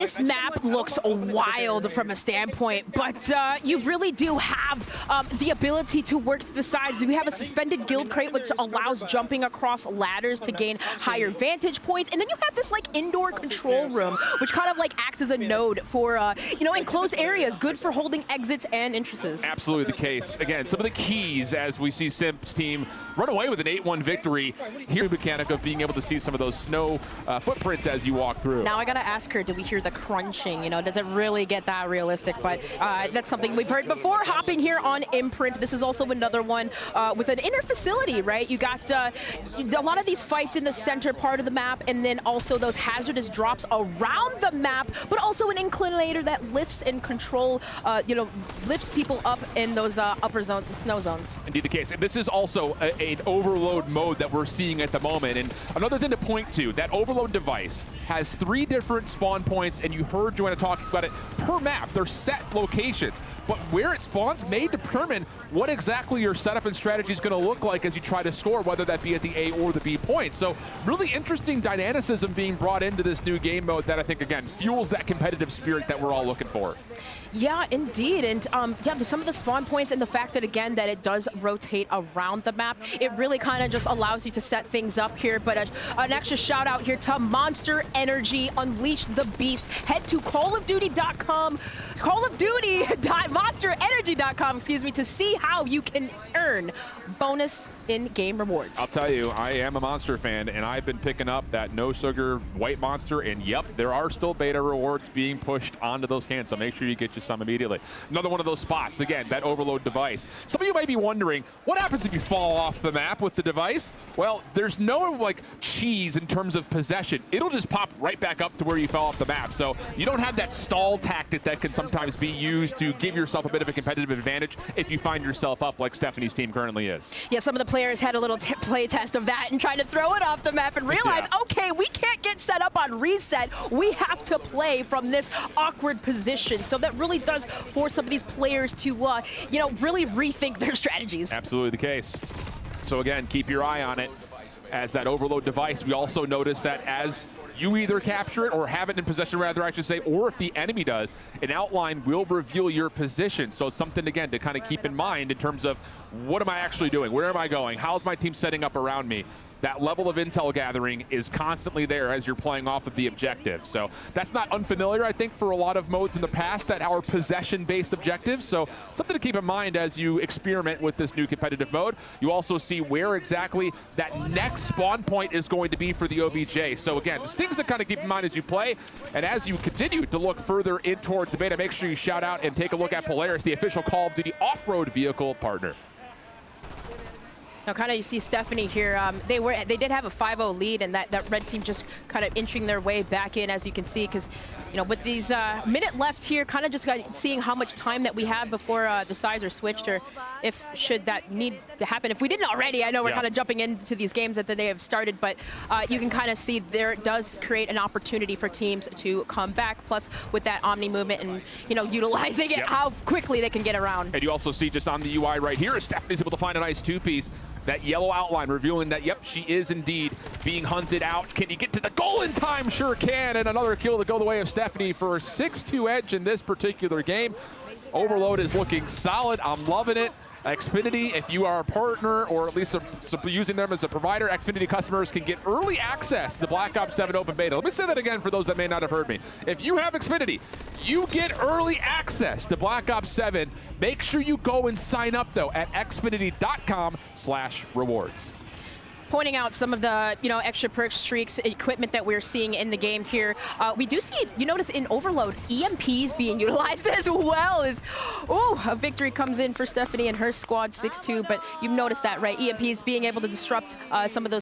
This map looks wild from a standpoint, but you really do have the ability to work to the sides. We have a suspended guild crate, which allows jumping across ladders to gain higher vantage points. And then you have this like indoor control room, which kind of like acts as a node for, enclosed areas, good for holding exits and entrances. Absolutely the case. Again, some of the keys as we see Simp's team run away with an 8-1 victory. Here, the mechanic of being able to see some of those snow footprints as you walk through. Now I gotta ask her, do we hear the crunching? Does it really get that realistic? But that's something we've heard before. Hopping here on Imprint. This is also another one with an inner facility, right? You got a lot of these fights in the center part of the map, and then also those hazardous drops around the map, but also an inclinator that lifts and lifts people up in those upper snow zones. Indeed the case. And this is also an overload mode that we're seeing at the moment. And another thing to point to, that overload device has 3 different spawn points, and you heard Joanna talking about it per map. They're set locations, but where it spawns may determine what exactly your setup and strategy is going to look like as you try to score, whether that be at the A or the B point. So really interesting dynamicism being brought into this new game mode that I think, again, fuels that competitive spirit that we're all looking for. Yeah, indeed. And some of the spawn points and the fact that, again, that it does rotate around the map, it really kind of just allows you to set things up here. But an extra shout out here to Monster Energy, Unleash the Beast. Head to callofduty.com, monsterenergy.com, excuse me, to see how you can earn bonus in-game rewards. I'll tell you, I am a Monster fan, and I've been picking up that no sugar white Monster, and yep, there are still beta rewards being pushed onto those cans, so make sure you get you some immediately. Another one of those spots, again, that overload device. Some of you might be wondering, what happens if you fall off the map with the device? Well, there's no like cheese in terms of possession. It'll just pop right back up to where you fell off the map, so you don't have that stall tactic that can sometimes be used to give yourself a bit of a competitive advantage if you find yourself up like Stephanie's team currently is. Yeah, some of the players had a little play test of that and trying to throw it off the map and realize, okay, we can't get set up on reset. We have to play from this awkward position. So that really does force some of these players to, really rethink their strategies. Absolutely the case. So again, keep your eye on it. As that overload device, we also notice that as you either capture it or have it in possession, rather, I should say, or if the enemy does, an outline will reveal your position. So it's something, again, to kind of keep in mind in terms of what am I actually doing? Where am I going? How's my team setting up around me? That level of intel gathering is constantly there as you're playing off of the objective. So that's not unfamiliar, I think, for a lot of modes in the past that are possession-based objectives. So something to keep in mind as you experiment with this new competitive mode. You also see where exactly that next spawn point is going to be for the OBJ. So again, there's things to kind of keep in mind as you play. And as you continue to look further in towards the beta, make sure you shout out and take a look at Polaris, the official Call of Duty off-road vehicle partner. Now, kind of you see Stephanie here. They did have a 5-0 lead, and that red team just kind of inching their way back in, as you can see, because with these minute left here, kind of just seeing how much time that we have before the sides are switched, or if should that need to happen. If we didn't already, I know we're kind of jumping into these games that they have started, but you can kind of see there does create an opportunity for teams to come back. Plus, with that Omni movement and utilizing it, how quickly they can get around. And you also see just on the UI right here, Stephanie's able to find a nice 2-piece. That yellow outline revealing that, yep, she is indeed being hunted out. Can you get to the goal in time? Sure can. And another kill to go the way of Stephanie for a 6-2 edge in this particular game. Overload is looking solid. I'm loving it. Xfinity, if you are a partner or at least using them as a provider, Xfinity customers can get early access to the Black Ops 7 open beta. Let me say that again for those that may not have heard me. If you have Xfinity, you get early access to Black Ops 7. Make sure you go and sign up, though, at xfinity.com/rewards. Pointing out some of the extra perks, streaks, equipment that we're seeing in the game here. We do see, you notice in Overload, EMPs being utilized as well. A victory comes in for Stephanie and her squad, 6-2, but you've noticed that, right? EMPs being able to disrupt some of those